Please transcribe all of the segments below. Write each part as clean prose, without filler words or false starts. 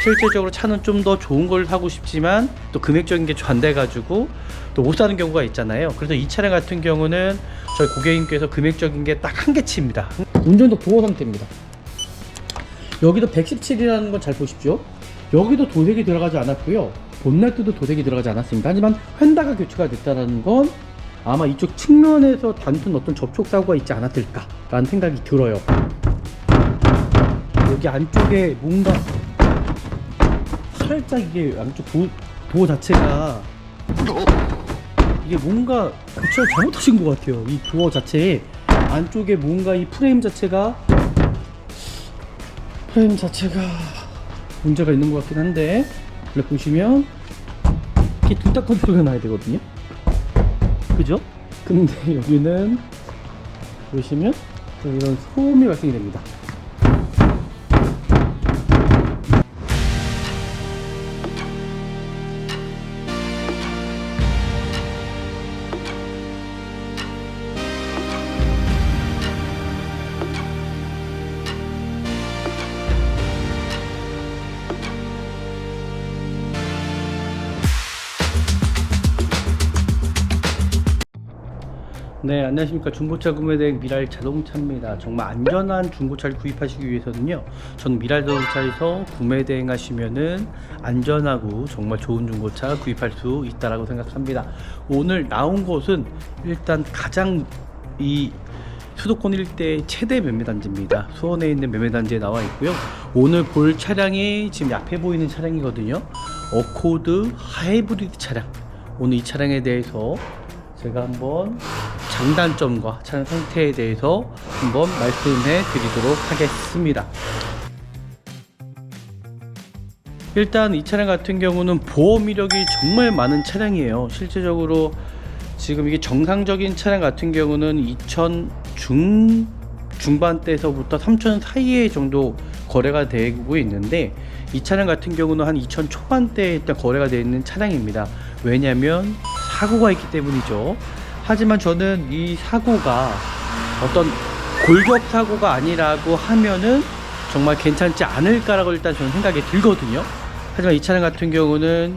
실질적으로 차는 좀 더 좋은 걸 사고 싶지만 또 금액적인 게 안 돼가지고 또 못 사는 경우가 있잖아요. 그래서 이 차량 같은 경우는 저희 고객님께서 금액적인 게 딱 한 개치입니다. 운전도 보호 상태입니다. 여기도 117이라는 건 잘 보십시오. 여기도 도색이 들어가지 않았고요, 본네트도 도색이 들어가지 않았습니다. 하지만 휀다가 교체가 됐다는 건 아마 이쪽 측면에서 단순 어떤 접촉 사고가 있지 않았을까 라는 생각이 들어요. 여기 안쪽에 뭔가 살짝 이게 안쪽 도어 자체가 이게 뭔가 교체를 잘못하신 것 같아요. 이 도어 자체에 안쪽에 뭔가 이 프레임 자체가 문제가 있는 것 같긴 한데, 원래 보시면 이렇게 둘 다 컨트롤이 나야 되거든요. 그죠? 근데 여기는 보시면 이런 소음이 발생이 됩니다. 네, 안녕하십니까. 중고차 구매대행 미랄 자동차입니다. 정말 안전한 중고차를 구입하시기 위해서는요, 저는 미랄 자동차에서 구매대행 하시면은 안전하고 정말 좋은 중고차 구입할 수 있다라고 생각합니다. 오늘 나온 곳은 일단 가장 이 수도권 일대 최대 매매단지입니다. 수원에 있는 매매단지에 나와 있고요. 오늘 볼 차량이 지금 앞에 보이는 차량이거든요. 어코드 하이브리드 차량. 오늘 이 차량에 대해서 제가 한번 장단점과 차량 상태에 대해서 한번 말씀해 드리도록 하겠습니다. 일단 이 차량 같은 경우는 보험 이력이 정말 많은 차량이에요. 실제적으로 지금 이게 정상적인 차량 같은 경우는 2000 중반대에서부터 3000 사이에 정도 거래가 되고 있는데, 이 차량 같은 경우는 한 2000 초반대에 일단 거래가 되어 있는 차량입니다. 왜냐하면 사고가 있기 때문이죠. 하지만 저는 이 사고가 어떤 골격 사고가 아니라고 하면은 정말 괜찮지 않을까라고 일단 저는 생각이 들거든요. 하지만 이 차량 같은 경우는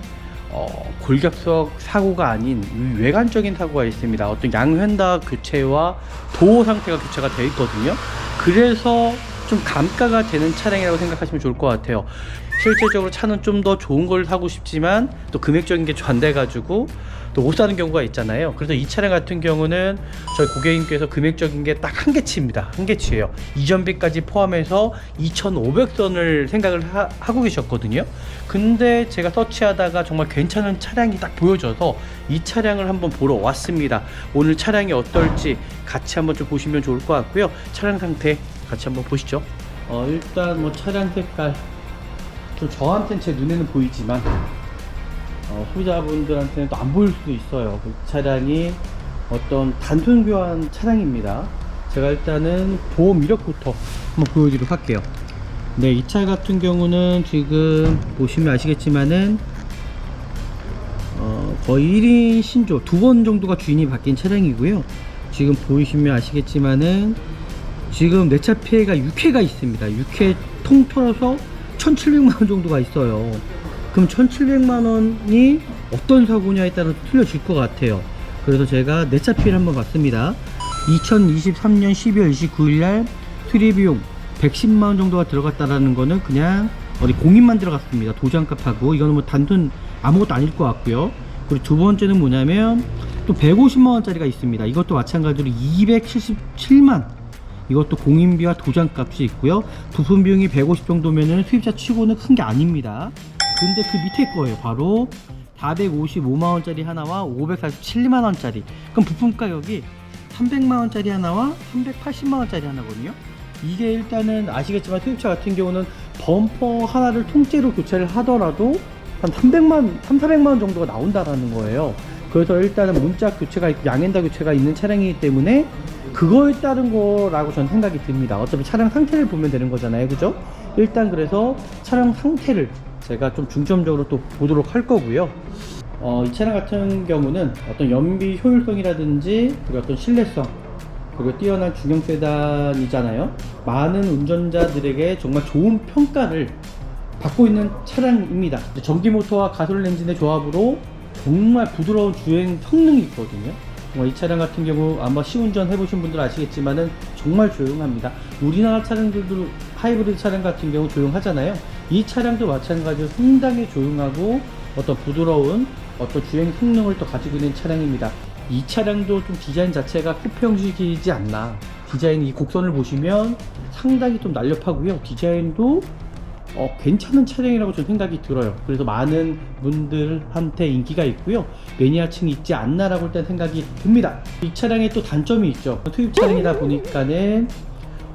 골격석 사고가 아닌 외관적인 사고가 있습니다. 어떤 양휀다 교체와 도어 상태가 교체가 되어 있거든요. 그래서 좀 감가가 되는 차량이라고 생각하시면 좋을 것 같아요. 실질적으로 차는 좀 더 좋은 걸 사고 싶지만 또 금액적인 게 안 돼가지고 또 못 사는 경우가 있잖아요. 그래서 이 차량 같은 경우는 저희 고객님께서 금액적인 게 딱 한 개치입니다. 한 개치예요. 이전비까지 포함해서 2,500선을 생각을 하고 계셨거든요. 근데 제가 서치하다가 정말 괜찮은 차량이 딱 보여져서 이 차량을 한번 보러 왔습니다. 오늘 차량이 어떨지 같이 한번 좀 보시면 좋을 것 같고요. 차량 상태 같이 한번 보시죠. 일단 뭐 차량 색깔 좀 저한테는 제 눈에는 보이지만 소비자분들한테는 또 안 보일 수도 있어요. 그 차량이 어떤 단순 교환 차량입니다. 제가 일단은 보험 이력부터 한번 보여드리도록 할게요. 네, 이 차 같은 경우는 지금 보시면 아시겠지만은 거의 1인 신조 2번 정도가 주인이 바뀐 차량이고요. 지금 보이시면 아시겠지만은 지금 내차 피해가 6회가 있습니다. 6회 통틀어서 1,700만원 정도가 있어요. 그럼 1,700만원이 어떤 사고냐에 따라서 틀려질 것 같아요. 그래서 제가 내차 피해를 한번 봤습니다. 2023년 12월 29일 날 수리비용 110만원 정도가 들어갔다라는 거는 그냥 어디 공인만 들어갔습니다. 도장값하고. 이거는 뭐 단순 아무것도 아닐 것 같고요. 그리고 두 번째는 뭐냐면 또 150만원짜리가 있습니다. 이것도 마찬가지로 277만, 이것도 공인비와 도장값이 있고요. 부품 비용이 150 정도면은 수입차 치고는 큰 게 아닙니다. 근데 그 밑에 거예요. 바로 455만원짜리 하나와 547만원짜리. 그럼 부품 가격이 300만원짜리 하나와 380만원짜리 하나거든요. 이게 일단은 아시겠지만 수입차 같은 경우는 범퍼 하나를 통째로 교체를 하더라도 한 300만원 정도가 나온다라는 거예요. 그래서 일단은 문짝 교체가 있고 양엔다 교체가 있는 차량이기 때문에 그거에 따른 거라고 저는 생각이 듭니다. 어차피 차량 상태를 보면 되는 거잖아요. 그죠? 일단 그래서 차량 상태를 제가 좀 중점적으로 또 보도록 할 거고요. 이 차량 같은 경우는 어떤 연비 효율성이라든지 그리고 어떤 신뢰성, 그리고 뛰어난 중형 세단이잖아요. 많은 운전자들에게 정말 좋은 평가를 받고 있는 차량입니다. 전기 모터와 가솔린 엔진의 조합으로 정말 부드러운 주행 성능이 있거든요. 이 차량 같은 경우 아마 시운전 해보신 분들 아시겠지만은 정말 조용합니다. 우리나라 차량들도 하이브리드 차량 같은 경우 조용하잖아요. 이 차량도 마찬가지로 상당히 조용하고 어떤 부드러운 어떤 주행 성능을 또 가지고 있는 차량입니다. 이 차량도 좀 디자인 자체가 쿠페 형식이지 않나. 디자인 이 곡선을 보시면 상당히 좀 날렵하고요. 디자인도 괜찮은 차량이라고 저는 생각이 들어요. 그래서 많은 분들한테 인기가 있고요. 매니아층이 있지 않나라고 일단 생각이 듭니다. 이 차량에 또 단점이 있죠. 투입 차량이다 보니까는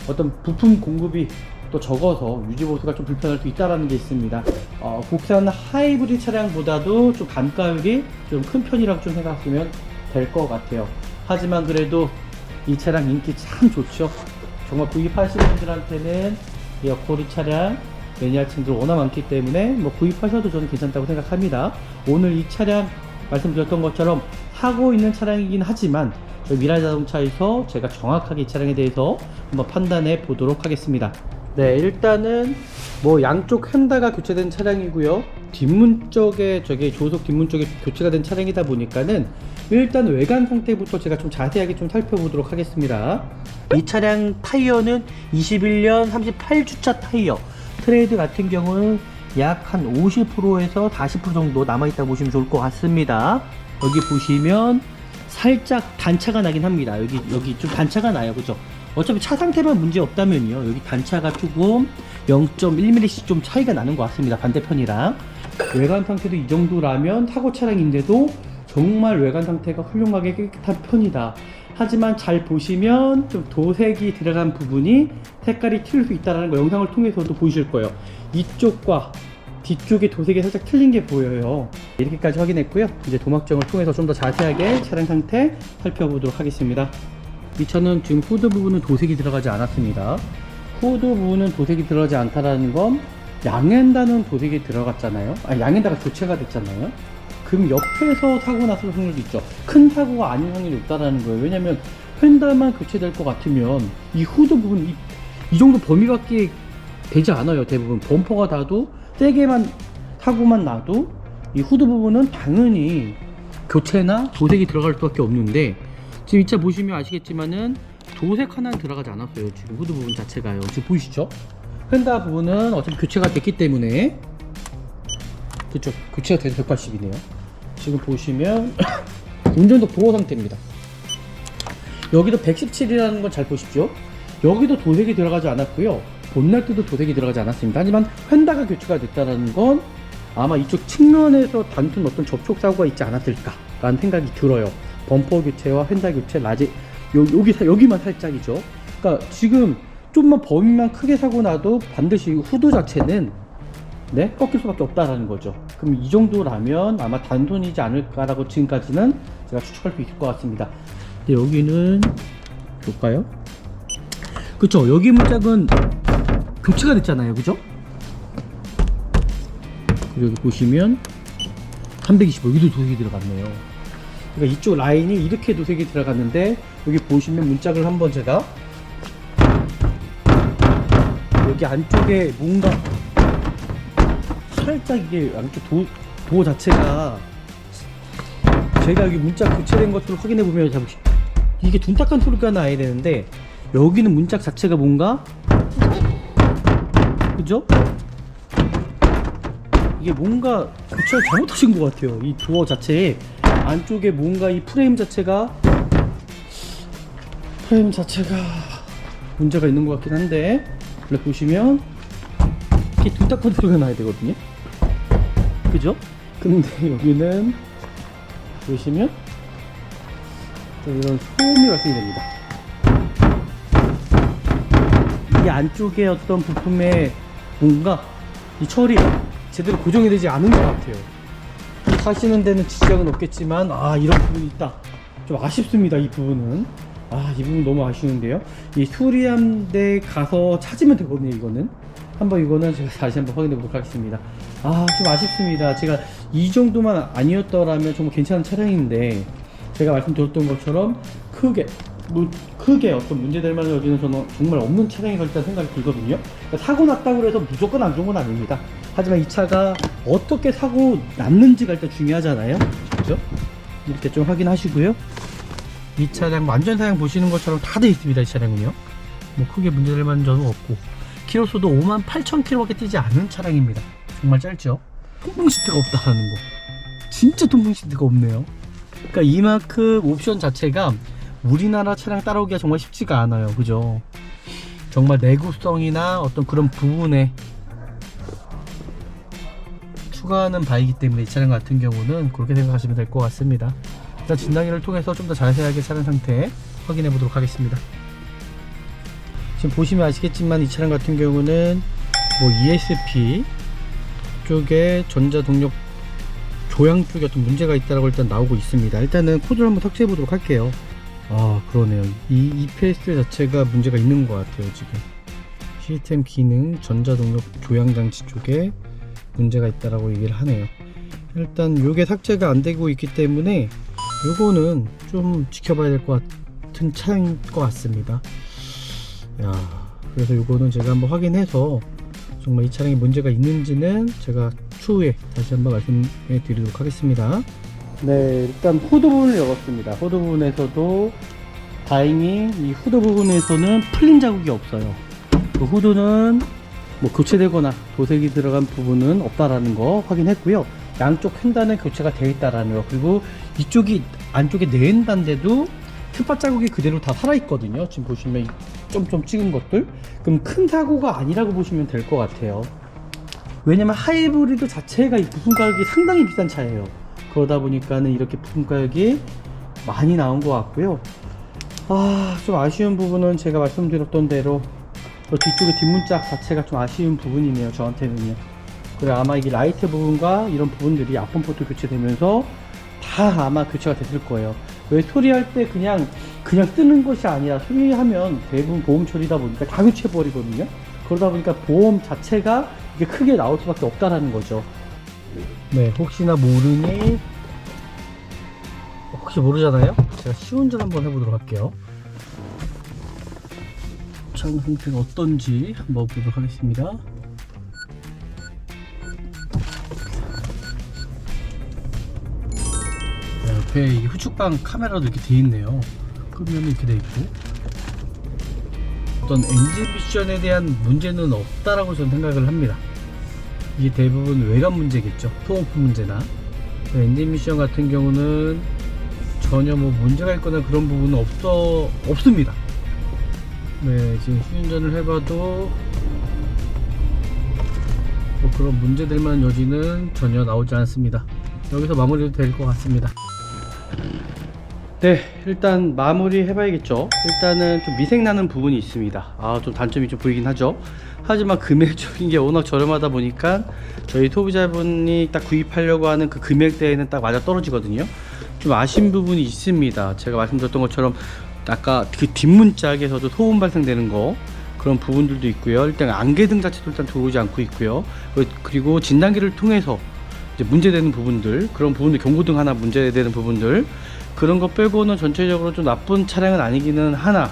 어떤 부품 공급이 또 적어서 유지보수가 좀 불편할 수 있다는 게 있습니다. 국산 하이브리드 차량보다도 좀 단가율이 좀 큰 편이라고 좀 생각하시면 될 것 같아요. 하지만 그래도 이 차량 인기 참 좋죠. 정말 구입하시는 분들한테는 이 어코리 차량 매니아층들 워낙 많기 때문에 뭐 구입하셔도 저는 괜찮다고 생각합니다. 오늘 이 차량 말씀드렸던 것처럼 사고 있는 차량이긴 하지만 미라자동차에서 제가 정확하게 이 차량에 대해서 한번 판단해 보도록 하겠습니다. 네, 일단은 뭐 양쪽 휀다가 교체된 차량이고요. 뒷문 쪽에 조속 뒷문 쪽에 교체가 된 차량이다 보니까는 일단 외관 상태부터 제가 좀 자세하게 좀 살펴보도록 하겠습니다. 이 차량 타이어는 21년 38주차 타이어. 트레이드 같은 경우는 약 한 50%에서 40% 정도 남아있다 보시면 좋을 것 같습니다. 여기 보시면 살짝 단차가 나긴 합니다. 여기 좀 단차가 나요. 그죠? 어차피 차 상태만 문제 없다면요. 여기 단차가 조금 0.1mm씩 좀 차이가 나는 것 같습니다. 반대편이랑. 외관 상태도 이 정도라면 타고 차량인데도 정말 외관 상태가 훌륭하게 깨끗한 편이다. 하지만 잘 보시면 좀 도색이 들어간 부분이 색깔이 틀릴 수 있다는 거 영상을 통해서도 보실 거예요. 이쪽과 뒤쪽에 도색이 살짝 틀린 게 보여요. 이렇게까지 확인했고요. 이제 도막정을 통해서 좀 더 자세하게 차량 상태 살펴보도록 하겠습니다. 이 차는 지금 후드 부분은 도색이 들어가지 않았습니다. 후드 부분은 도색이 들어가지 않다라는 건 양엔다는 도색이 들어갔잖아요. 양엔다가 교체가 됐잖아요. 그럼 옆에서 사고 났을 확률도 있죠. 큰 사고가 아닌 확률이 없다라는 거예요. 왜냐면 휀다만 교체될 것 같으면 이 후드 부분 이 정도 범위밖에 되지 않아요. 대부분 범퍼가 닿아도 세게만 사고만 나도 이 후드 부분은 당연히 교체나 도색이 들어갈 수밖에 없는데 지금 이 차 보시면 아시겠지만은 도색 하나는 들어가지 않았어요. 지금 후드 부분 자체가요. 지금 보이시죠? 휀다 부분은 어차피 교체가 됐기 때문에 그쵸, 교체가 돼서 180이네요. 지금 보시면 운전석 도어 상태입니다. 여기도 117이라는 건 잘 보십시오. 여기도 도색이 들어가지 않았고요. 본네트도 도색이 들어가지 않았습니다. 하지만 휀다가 교체가 됐다는 건 아마 이쪽 측면에서 단순 어떤 접촉 사고가 있지 않았을까라는 생각이 들어요. 범퍼 교체와 휀다 교체 여기만 살짝이죠. 그러니까 지금 좀만 범위만 크게 사고 나도 반드시 후드 자체는 꺾일 수밖에 없다라는 거죠. 그럼 이 정도라면 아마 단손이지 않을까라고 지금까지는 제가 추측할 수 있을 것 같습니다. 근데 여기는 볼까요? 그쵸, 여기 문짝은 교체가 됐잖아요. 그죠? 그리고 여기 보시면 325 여기도 도색이 들어갔네요. 그러니까 이쪽 라인이 이렇게 도색이 들어갔는데 여기 보시면 문짝을 한번 제가 여기 안쪽에 뭔가 살짝 이게 양쪽 도어 자체가 제가 여기 문짝 교체된 것들을 확인해 보면 이게 둔탁한 소리가 나야 되는데 여기는 문짝 자체가 뭔가 그죠? 이게 뭔가 교체를 잘못하신 것 같아요. 이 도어 자체에 안쪽에 뭔가 이 프레임 자체가 문제가 있는 것 같긴 한데 원래 보시면 이렇게 둔탁한 소리가 나야 되거든요. 그죠? 근데 여기는 보시면 이런 소음이 발생이 됩니다. 이 안쪽에 어떤 부품에 뭔가 이 철이 제대로 고정이 되지 않은 것 같아요. 하시는 데는 지장은 없겠지만 이런 부분이 있다. 좀 아쉽습니다. 이 부분은 이 부분 너무 아쉬운데요. 이 수리한 데 가서 찾으면 되거든요. 이거는 제가 다시 한번 확인해 보도록 하겠습니다. 좀 아쉽습니다. 제가 이 정도만 아니었더라면 정말 괜찮은 차량인데 제가 말씀드렸던 것처럼 크게 크게 어떤 문제될 만한 여지는 저는 정말 없는 차량이 걸리다 생각이 들거든요. 그러니까 사고 났다고 해서 무조건 안 좋은 건 아닙니다. 하지만 이 차가 어떻게 사고 났는지가 일단 중요하잖아요. 그렇죠? 이렇게 좀 확인하시고요. 이 차량 완전 사양 보시는 것처럼 다 돼 있습니다. 이 차량은요. 뭐 크게 문제될 만한 점은 없고, 키로수도 58,000km밖에 뛰지 않은 차량입니다. 정말 짧죠? 통풍 시트가 없다라는 거. 진짜 통풍 시트가 없네요. 그러니까 이만큼 옵션 자체가 우리나라 차량 따라오기가 정말 쉽지가 않아요. 그죠? 정말 내구성이나 어떤 그런 부분에 추가하는 바이기 때문에 이 차량 같은 경우는 그렇게 생각하시면 될 것 같습니다. 일단 진단기를 통해서 좀 더 자세하게 차량 상태 확인해 보도록 하겠습니다. 지금 보시면 아시겠지만 이 차량 같은 경우는 뭐 ESP 쪽에 전자동력 조향 쪽에 어떤 문제가 있다라고 일단 나오고 있습니다. 일단은 코드를 한번 삭제해 보도록 할게요. 아, 그러네요. 이 EPS 자체가 문제가 있는 것 같아요. 지금 시스템 기능 전자동력 조향 장치 쪽에 문제가 있다라고 얘기를 하네요. 일단 요게 삭제가 안 되고 있기 때문에 요거는 좀 지켜봐야 될 것 같은 차량인 것 같습니다. 야, 그래서 요거는 제가 한번 확인해서 정말 이 차량에 문제가 있는지는 제가 추후에 다시 한번 말씀해 드리도록 하겠습니다. 네, 일단 후드 부분을 열었습니다. 후드 부분에서도 다행히 이 후드 부분에서는 풀린 자국이 없어요. 그 후드는 뭐 교체되거나 도색이 들어간 부분은 없다라는 거 확인했고요. 양쪽 횡단에 교체가 되어 있다라는 거, 그리고 이쪽이 안쪽에 내엔단데도 트파 자국이 그대로 다 살아있거든요. 지금 보시면 좀 찍은 것들, 그럼 큰 사고가 아니라고 보시면 될 것 같아요. 왜냐면 하이브리드 자체가 이 부품 가격이 상당히 비싼 차예요. 그러다 보니까는 이렇게 부품 가격이 많이 나온 것 같고요. 좀 아쉬운 부분은 제가 말씀드렸던 대로 뒤쪽에 뒷문짝 자체가 좀 아쉬운 부분이네요. 저한테는요. 그래, 아마 이게 라이트 부분과 이런 부분들이 앞범 포트 교체되면서 다 아마 교체가 됐을 거예요. 왜 소리할 때 그냥 뜨는 것이 아니라, 소리하면 대부분 보험 처리다 보니까 다 교체해 버리거든요. 그러다 보니까 보험 자체가 이게 크게 나올 수밖에 없다라는 거죠. 네, 혹시 모르잖아요. 제가 시운전 한번 해보도록 할게요. 차량 상태가 어떤지 한번 보도록 하겠습니다. 옆에 이 후측방 카메라도 이렇게 돼 있네요. 끄면 이렇게 돼 있고, 어떤 엔진 미션에 대한 문제는 없다라고 저는 생각을 합니다. 이게 대부분 외관 문제겠죠. 소음품 문제나. 엔진 미션 같은 경우는 전혀 뭐 문제가 있거나 그런 부분은 없습니다. 네, 지금 시운전을 해봐도 뭐 그런 문제될 만한 여지는 전혀 나오지 않습니다. 여기서 마무리도 될 것 같습니다. 네, 일단 마무리 해봐야겠죠. 일단은 좀 미색나는 부분이 있습니다. 좀 단점이 좀 보이긴 하죠. 하지만 금액적인 게 워낙 저렴하다 보니까 저희 소비자분이 딱 구입하려고 하는 그 금액대에는 딱 맞아 떨어지거든요. 좀 아쉬운 부분이 있습니다. 제가 말씀드렸던 것처럼 아까 그 뒷문짝에서도 소음 발생되는 거, 그런 부분들도 있고요. 일단 안개등 자체도 일단 들어오지 않고 있고요. 그리고 진단기를 통해서 이제 문제되는 부분들, 그런 부분들, 경고등 하나 문제되는 부분들, 그런 거 빼고는 전체적으로 좀 나쁜 차량은 아니기는 하나,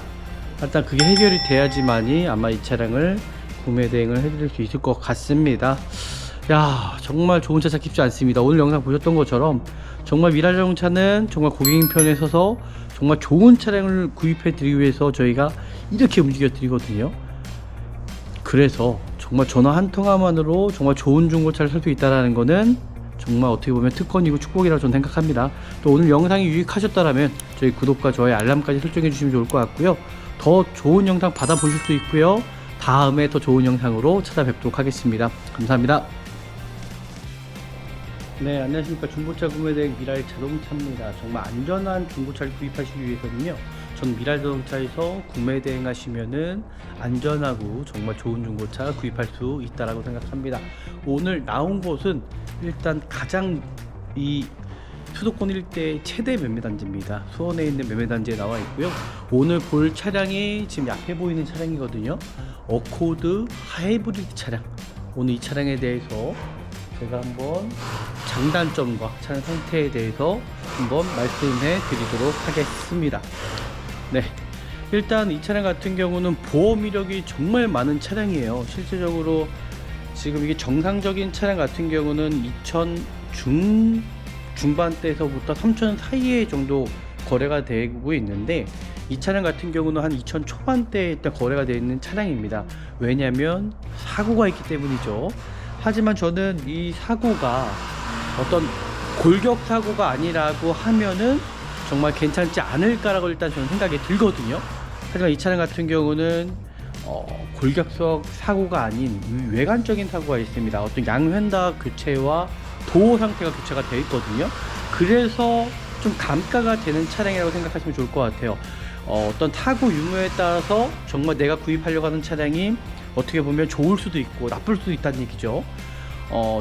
일단 그게 해결이 돼야지만이 아마 이 차량을 구매 대행을 해드릴 수 있을 것 같습니다. 야, 정말 좋은 차 찾기 쉽지 않습니다. 오늘 영상 보셨던 것처럼 정말 미라자동차는 정말 고객님 편에 서서 정말 좋은 차량을 구입해 드리기 위해서 저희가 이렇게 움직여 드리거든요. 그래서 정말 전화 한 통화만으로 정말 좋은 중고차를 살 수 있다는 거는 정말 어떻게 보면 특권이고 축복이라고 저는 생각합니다. 또 오늘 영상이 유익하셨다면 저희 구독과 좋아요, 알람까지 설정해 주시면 좋을 것 같고요. 더 좋은 영상 받아보실 수 있고요. 다음에 더 좋은 영상으로 찾아뵙도록 하겠습니다. 감사합니다. 네, 안녕하십니까. 중고차 구매대행 미랄자동차입니다. 정말 안전한 중고차를 구입하시기 위해서는요, 전 미랄자동차에서 구매대행 하시면은 안전하고 정말 좋은 중고차 구입할 수 있다라고 생각합니다. 오늘 나온 곳은 일단 가장 이 수도권 일대 최대 매매단지입니다. 수원에 있는 매매단지에 나와 있고요. 오늘 볼 차량이 지금 앞에 보이는 차량이거든요. 어코드 하이브리드 차량. 오늘 이 차량에 대해서 제가 한번 장단점과 차량 상태에 대해서 한번 말씀해 드리도록 하겠습니다. 네, 일단 이 차량 같은 경우는 보험 이력이 정말 많은 차량이에요. 실제적으로 지금 이게 정상적인 차량 같은 경우는 2000 중반대에서부터 3000 사이에 정도 거래가 되고 있는데, 이 차량 같은 경우는 한 2000 초반대에 일단 거래가 되어 있는 차량입니다. 왜냐하면 사고가 있기 때문이죠. 하지만 저는 이 사고가 어떤 골격 사고가 아니라고 하면은 정말 괜찮지 않을까라고 일단 저는 생각이 들거든요. 하지만 이 차량 같은 경우는 골격석 사고가 아닌 외관적인 사고가 있습니다. 어떤 양휀다 교체와 도어 상태가 교체가 되어 있거든요. 그래서 좀 감가가 되는 차량이라고 생각하시면 좋을 것 같아요. 어떤 타고 유무에 따라서 정말 내가 구입하려고 하는 차량이 어떻게 보면 좋을 수도 있고 나쁠 수도 있다는 얘기죠.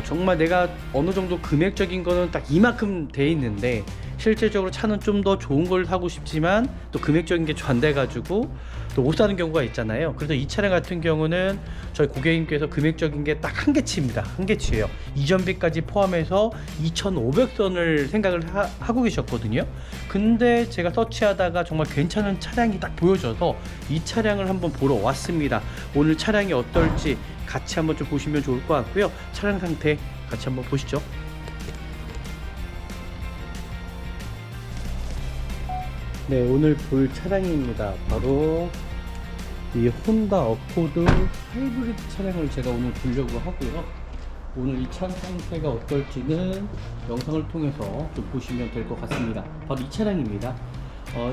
정말 내가 어느 정도 금액적인 거는 딱 이만큼 돼 있는데, 실제적으로 차는 좀 더 좋은 걸 사고 싶지만 또 금액적인 게 안 돼가지고 또 못 사는 경우가 있잖아요. 그래서 이 차량 같은 경우는 저희 고객님께서 금액적인 게 딱 한계치입니다. 한계치예요. 이전비까지 포함해서 2,500선을 생각을 하고 계셨거든요. 근데 제가 서치하다가 정말 괜찮은 차량이 딱 보여져서 이 차량을 한번 보러 왔습니다. 오늘 차량이 어떨지 같이 한번 좀 보시면 좋을 것 같고요. 차량 상태 같이 한번 보시죠. 네, 오늘 볼 차량입니다. 바로 이 혼다 어코드 하이브리드 차량을 제가 오늘 보려고 하고요. 오늘 이 차량 상태가 어떨지는 영상을 통해서 좀 보시면 될 것 같습니다. 바로 이 차량입니다.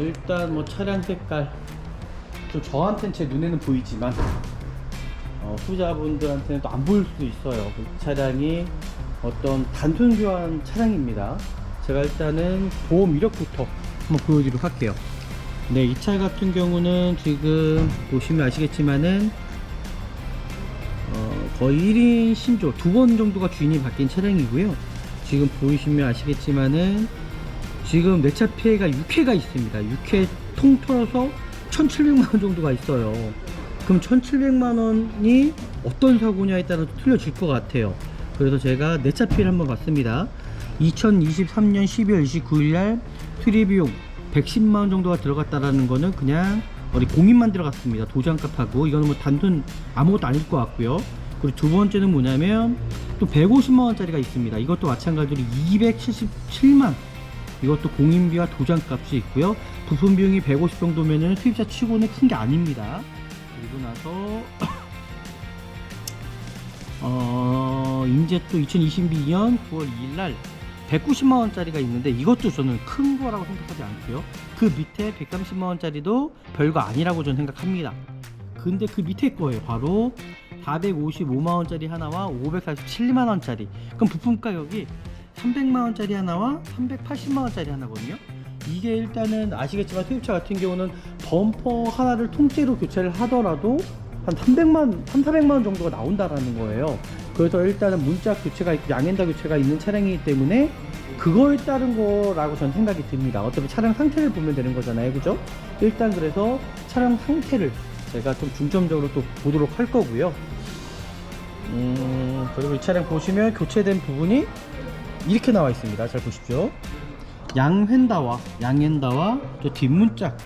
일단 뭐 차량 색깔 좀 저한테는 제 눈에는 보이지만 후자분들한테는 또 안 보일 수도 있어요. 그 차량이 어떤 단순 교환 차량입니다. 제가 일단은 보험 이력부터 한번 보여드리도록 할게요. 네, 이 차 같은 경우는 지금 보시면 아시겠지만은 거의 1인 신조 2번 정도가 주인이 바뀐 차량이고요. 지금 보시면 아시겠지만은 지금 내차 피해가 6회가 있습니다. 6회 통틀어서 1,700만원 정도가 있어요. 그럼 1,700만원이 어떤 사고냐에 따라서 틀려질 것 같아요. 그래서 제가 내차 피해를 한번 봤습니다. 2023년 12월 29일 날 수리 비용 110만원 정도가 들어갔다라는 거는 그냥 우리 공인만 들어갔습니다. 도장값하고. 이거는 뭐 단순 아무것도 아닐 것 같고요. 그리고 두 번째는 뭐냐면 또 150만원짜리가 있습니다. 이것도 마찬가지로 277만, 이것도 공인비와 도장값이 있고요. 부품 비용이 150 정도면은 수입차 치고는 큰 게 아닙니다. 그리고 나서 이제 또 2022년 9월 2일 날 190만원짜리가 있는데, 이것도 저는 큰 거라고 생각하지 않고요. 그 밑에 130만원짜리도 별거 아니라고 저는 생각합니다. 근데 그 밑에 거예요. 바로 455만원짜리 하나와 547만원짜리. 그럼 부품 가격이 300만원짜리 하나와 380만원짜리 하나거든요. 이게 일단은 아시겠지만 수입차 같은 경우는 범퍼 하나를 통째로 교체를 하더라도 한 300만, 400만원 정도가 나온다라는 거예요. 그래서 일단은 문짝 교체가 있고 양엔다 교체가 있는 차량이기 때문에 그거에 따른 거라고 저는 생각이 듭니다. 어차피 차량 상태를 보면 되는 거잖아요, 그죠? 일단 그래서 차량 상태를 제가 좀 중점적으로 또 보도록 할 거고요. 그리고 이 차량 보시면 교체된 부분이 이렇게 나와 있습니다. 잘 보십시오. 양휀다와 저 뒷문짝,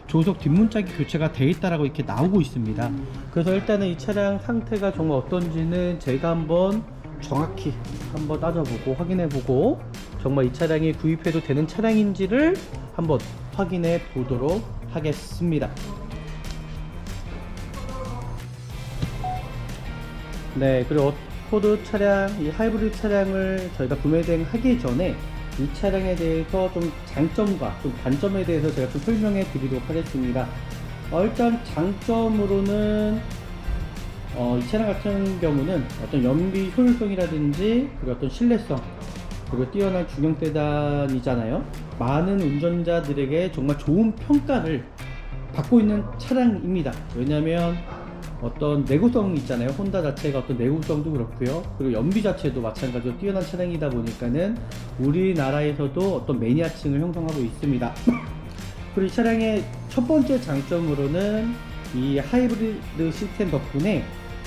조석 뒷문짝이 교체가 되어 있다라고 이렇게 나오고 있습니다. 그래서 일단은 이 차량 상태가 정말 어떤지는 제가 한번 정확히 한번 따져보고 확인해보고 정말 이 차량이 구입해도 되는 차량인지를 한번 확인해 보도록 하겠습니다. 네, 그리고 어코드 차량, 이 하이브리드 차량을 저희가 구매 대행하기 전에 이 차량에 대해서 좀 장점과 좀 단점에 대해서 제가 좀 설명해 드리도록 하겠습니다. 일단 장점으로는 이 차량 같은 경우는 어떤 연비 효율성이라든지 그리고 어떤 신뢰성, 그리고 뛰어난 중형세단이잖아요. 많은 운전자들에게 정말 좋은 평가를 받고 있는 차량입니다. 왜냐하면 어떤 내구성 있잖아요. 혼다 자체가 어떤 내구성도 그렇고요. 그리고 연비 자체도 마찬가지로 뛰어난 차량이다 보니까는 우리나라에서도 어떤 매니아층을 형성하고 있습니다. 그리고 이 차량의 첫 번째 장점으로는 이 하이브리드 시스템 덕분에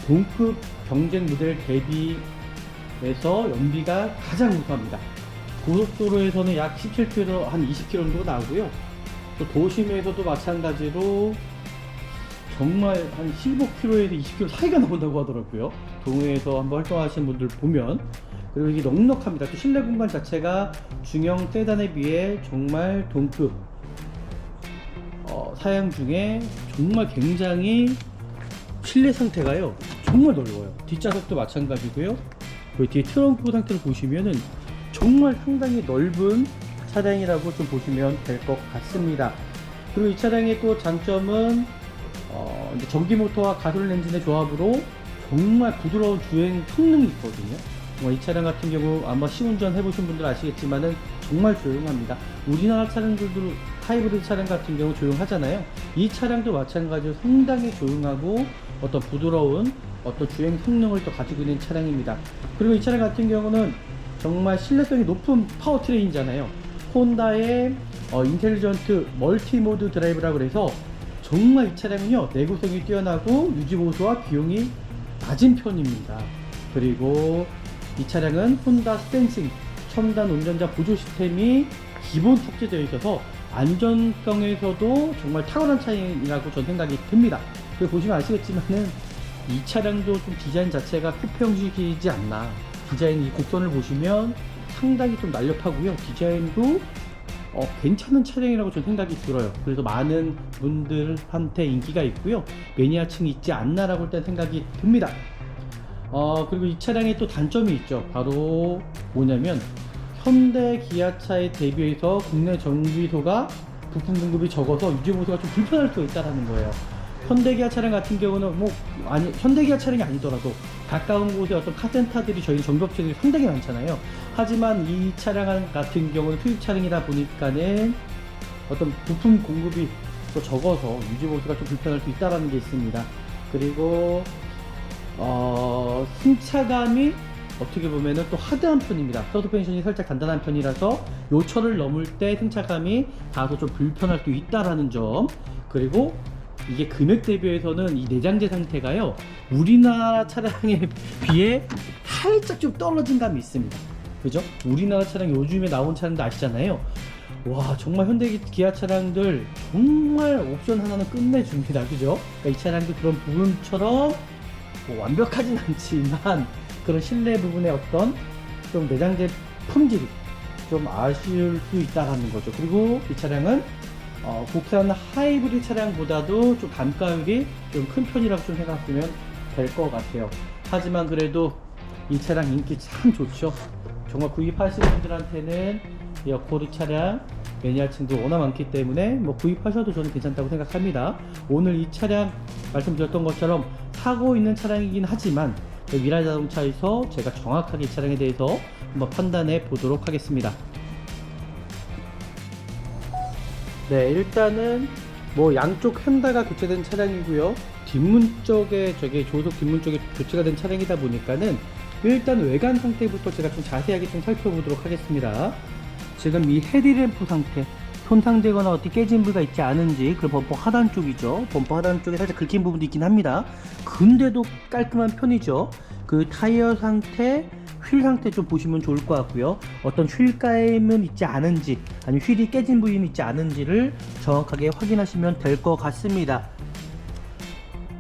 동급 경쟁 모델 대비해서 연비가 가장 우수합니다. 고속도로에서는 약 17km, 한 20km 정도 나오고요. 또 도심에서도 마찬가지로 정말 한 15km에서 20km 사이가 나온다고 하더라고요. 동호회에서 한번 활동하시는 분들 보면. 그리고 이게 넉넉합니다. 또 실내 공간 자체가 중형 세단에 비해 정말 동급 사양 중에 정말 굉장히 실내 상태가요 정말 넓어요. 뒷좌석도 마찬가지고요. 그 뒤에 트렁크 상태를 보시면은 정말 상당히 넓은 차량이라고 좀 보시면 될 것 같습니다. 그리고 이 차량의 또 장점은 이제 전기 모터와 가솔린 엔진의 조합으로 정말 부드러운 주행 성능이 있거든요. 이 차량 같은 경우 아마 시운전 해보신 분들 아시겠지만은 정말 조용합니다. 우리나라 차량들도 하이브리드 차량 같은 경우 조용하잖아요. 이 차량도 마찬가지로 상당히 조용하고 어떤 부드러운 어떤 주행 성능을 또 가지고 있는 차량입니다. 그리고 이 차량 같은 경우는 정말 신뢰성이 높은 파워트레인이잖아요. 혼다의 인텔리전트 멀티모드 드라이브라고 해서 정말 이 차량은요 내구성이 뛰어나고 유지보수와 비용이 낮은 편입니다. 그리고 이 차량은 혼다 스탠싱 첨단 운전자 보조 시스템이 기본 탑재되어 있어서 안전성에서도 정말 탁월한 차량이라고 저는 생각이 듭니다. 그리고 보시면 아시겠지만은 이 차량도 좀 디자인 자체가 쿠페 형식이지 않나. 디자인 이 곡선을 보시면 상당히 좀 날렵하고요. 디자인도 괜찮은 차량이라고 저는 생각이 들어요. 그래서 많은 분들한테 인기가 있고요. 매니아층이 있지 않나라고 일단 생각이 듭니다. 그리고 이 차량에 또 단점이 있죠. 바로 뭐냐면 현대 기아차에 대비해서 국내 정비소가 부품 공급이 적어서 유지보수가 좀 불편할 수가 있다는 거예요. 현대기아 차량 같은 경우는 현대기아 차량이 아니더라도 가까운 곳에 어떤 카센터들이 저희 정비업체들이 상당히 많잖아요. 하지만 이 차량 같은 경우는 수입 차량이다 보니까는 어떤 부품 공급이 또 적어서 유지보수가 좀 불편할 수 있다는 게 있습니다. 그리고 승차감이 어떻게 보면은 또 하드한 편입니다. 서스펜션이 살짝 단단한 편이라서 요철을 넘을 때 승차감이 다소 좀 불편할 수 있다라는 점. 그리고 이게 금액 대비해서는 이 내장재 상태가요 우리나라 차량에 비해 살짝 좀 떨어진 감이 있습니다. 그죠? 우리나라 차량 요즘에 나온 차량도 아시잖아요. 와 정말 현대 기아 차량들 정말 옵션 하나는 끝내줍니다. 그죠? 그러니까 이 차량도 그런 부분처럼 뭐 완벽하진 않지만 그런 실내 부분의 어떤 좀 내장재 품질이 좀 아쉬울 수 있다는 거죠. 그리고 이 차량은 국산 하이브리드 차량보다도 좀 단가율이 좀 큰 편이라고 좀 생각하시면 될 것 같아요. 하지만 그래도 이 차량 인기 참 좋죠. 정말 구입하시는 분들한테는 이 어코드 차량 매니아층도 워낙 많기 때문에 뭐 구입하셔도 저는 괜찮다고 생각합니다. 오늘 이 차량 말씀드렸던 것처럼 사고 있는 차량이긴 하지만 미라이 자동차에서 제가 정확하게 이 차량에 대해서 한번 판단해 보도록 하겠습니다. 네, 일단은 뭐 양쪽 휀다가 교체된 차량이고요. 뒷문 쪽에 조속 뒷문 쪽에 교체가 된 차량이다 보니까는 일단 외관 상태부터 제가 좀 자세하게 좀 살펴보도록 하겠습니다. 지금 이 헤드램프 상태, 손상되거나 어떻게 깨진 부위가 있지 않은지, 그 범퍼 하단 쪽이죠. 범퍼 하단 쪽에 살짝 긁힌 부분도 있긴 합니다. 근데도 깔끔한 편이죠. 그 타이어 상태, 휠 상태 좀 보시면 좋을 것 같고요. 어떤 휠감은 있지 않은지, 아니면 휠이 깨진 부위는 있지 않은지를 정확하게 확인하시면 될 것 같습니다.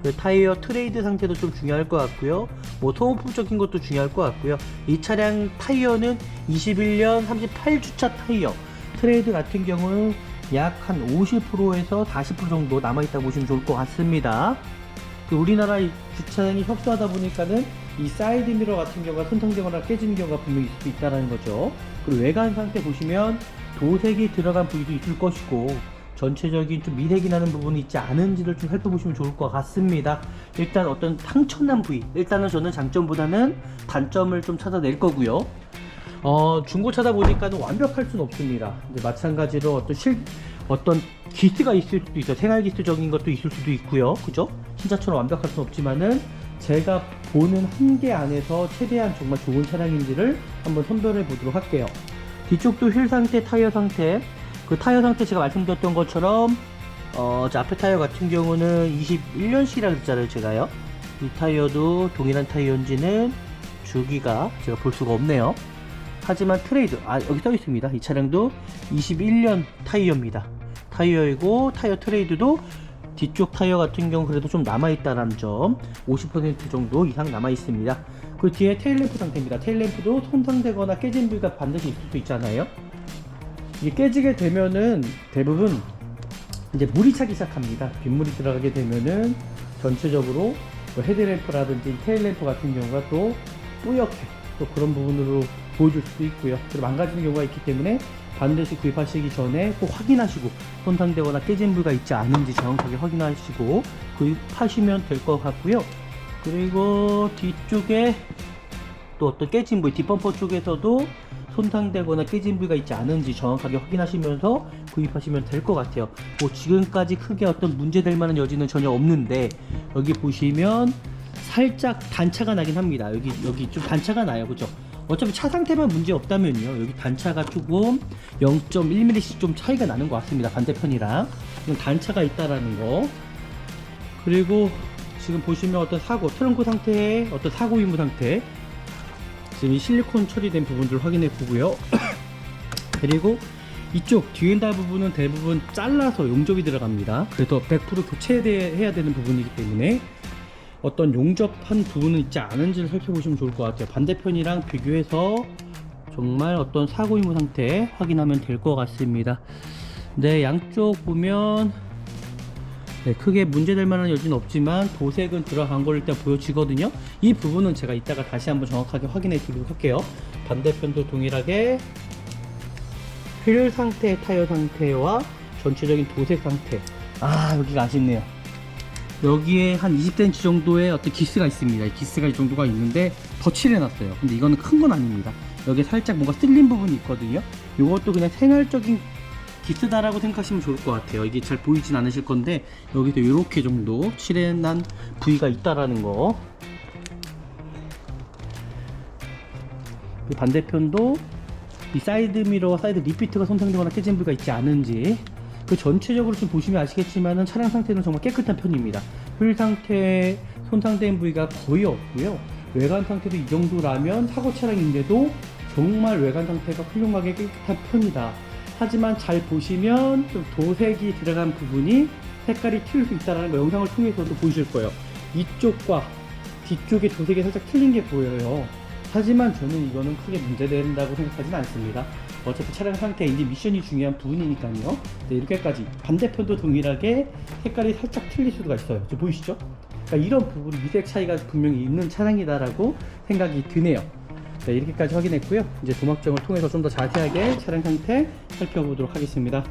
그 타이어 트레이드 상태도 좀 중요할 것 같고요. 뭐 소모품적인 것도 중요할 것 같고요. 이 차량 타이어는 21년 38주차 타이어. 트레이드 같은 경우는 약 한 50%에서 40% 정도 남아있다고 보시면 좋을 것 같습니다. 그 우리나라 이 주차장이 협소하다 보니까는 이 사이드 미러 같은 경우가 손상되거나 깨지는 경우가 분명히 있을 수 있다는 거죠. 그리고 외관 상태 보시면 도색이 들어간 부위도 있을 것이고 전체적인 좀 미색이 나는 부분이 있지 않은지를 좀 살펴보시면 좋을 것 같습니다. 일단 어떤 상처난 부위, 일단은 저는 장점보다는 단점을 좀 찾아낼 거고요. 중고차다 보니까는 완벽할 수는 없습니다. 근데 마찬가지로 어떤 기스가 있을 수도 있어요. 생활 기스적인 것도 있을 수도 있고요. 그죠? 신차처럼 완벽할 수는 없지만은 제가 보는 한계 안에서 최대한 정말 좋은 차량인지를 한번 선별해 보도록 할게요. 뒤쪽도 휠 상태, 타이어 상태. 그 타이어 상태 제가 말씀드렸던 것처럼 저 앞에 타이어 같은 경우는 21년식이라 그랬잖아요. 제가요. 이 타이어도 동일한 타이어인지는 주기가 제가 볼 수가 없네요. 하지만 트레이드, 여기 써 있습니다. 이 차량도 21년 타이어입니다. 타이어이고 타이어 트레이드도 뒤쪽 타이어 같은 경우 그래도 좀 남아있다라는 점, 50% 정도 이상 남아있습니다. 그 뒤에 테일램프 상태입니다. 테일램프도 손상되거나 깨진 부위가 반드시 있을 수 있잖아요. 이게 깨지게 되면은 대부분 이제 물이 차기 시작합니다. 빗물이 들어가게 되면은 전체적으로 뭐 헤드램프라든지 테일램프 같은 경우가 또 뿌옇게 또 그런 부분으로 보여줄 수도 있고요. 그리고 망가지는 경우가 있기 때문에 반드시 구입하시기 전에 꼭 확인하시고 손상되거나 깨진 부위가 있지 않은지 정확하게 확인하시고 구입하시면 될 것 같고요. 그리고 뒤쪽에 또 어떤 깨진 부위, 뒷범퍼 쪽에서도 손상되거나 깨진 부위가 있지 않은지 정확하게 확인하시면서 구입하시면 될 것 같아요. 뭐 지금까지 크게 어떤 문제될 만한 여지는 전혀 없는데 여기 보시면 살짝 단차가 나긴 합니다. 여기 좀 단차가 나요, 그죠? 어차피 차 상태만 문제 없다면요, 여기 단차가 조금 0.1mm씩 좀 차이가 나는 것 같습니다. 반대편이랑 단차가 있다라는 거. 그리고 지금 보시면 어떤 사고, 트렁크 상태에 어떤 사고 유무 상태, 지금 이 실리콘 처리된 부분들 확인해 보고요. 그리고 이쪽 뒤엔다 부분은 대부분 잘라서 용접이 들어갑니다. 그래서 100% 교체해야 되는 부분이기 때문에 어떤 용접한 부분은 있지 않은지를 살펴보시면 좋을 것 같아요. 반대편이랑 비교해서 정말 어떤 사고 유무 상태 확인하면 될 것 같습니다. 네, 양쪽 보면 네, 크게 문제될 만한 여지는 없지만 도색은 들어간 걸 일단 보여지거든요. 이 부분은 제가 이따가 다시 한번 정확하게 확인해 드리도록 할게요. 반대편도 동일하게 휠 상태, 타이어 상태와 전체적인 도색 상태. 아, 여기가 아쉽네요. 여기에 한 20cm 정도의 어떤 기스가 있습니다. 기스가 이 정도가 있는데 더 칠해놨어요. 근데 이거는 큰 건 아닙니다. 여기에 살짝 뭔가 쓸린 부분이 있거든요. 이것도 그냥 생활적인 기스다라고 생각하시면 좋을 것 같아요. 이게 잘 보이진 않으실 건데 여기도 이렇게 정도 칠해난 부위가 있다라는 거. 이 반대편도 이 사이드 미러, 사이드 리피트가 손상되거나 깨진 부위가 있지 않은지, 그 전체적으로 좀 보시면 아시겠지만은 차량 상태는 정말 깨끗한 편입니다. 휠 상태 손상된 부위가 거의 없고요. 외관 상태도 이 정도라면 사고 차량인데도 정말 외관 상태가 훌륭하게 깨끗한 편이다. 하지만 잘 보시면 좀 도색이 들어간 부분이 색깔이 튈 수 있다는 거 영상을 통해서도 보실 거예요. 이쪽과 뒤쪽에 도색이 살짝 틀린 게 보여요. 하지만 저는 이거는 크게 문제된다고 생각하지는 않습니다. 어차피 차량 상태인지 미션이 중요한 부분이니까요. 네, 이렇게까지 반대편도 동일하게 색깔이 살짝 틀릴 수가 있어요. 지금 보이시죠? 그러니까 이런 부분, 미색 차이가 분명히 있는 차량이다라고 생각이 드네요. 네, 이렇게까지 확인했고요. 이제 도막점을 통해서 좀 더 자세하게 차량 상태 살펴보도록 하겠습니다.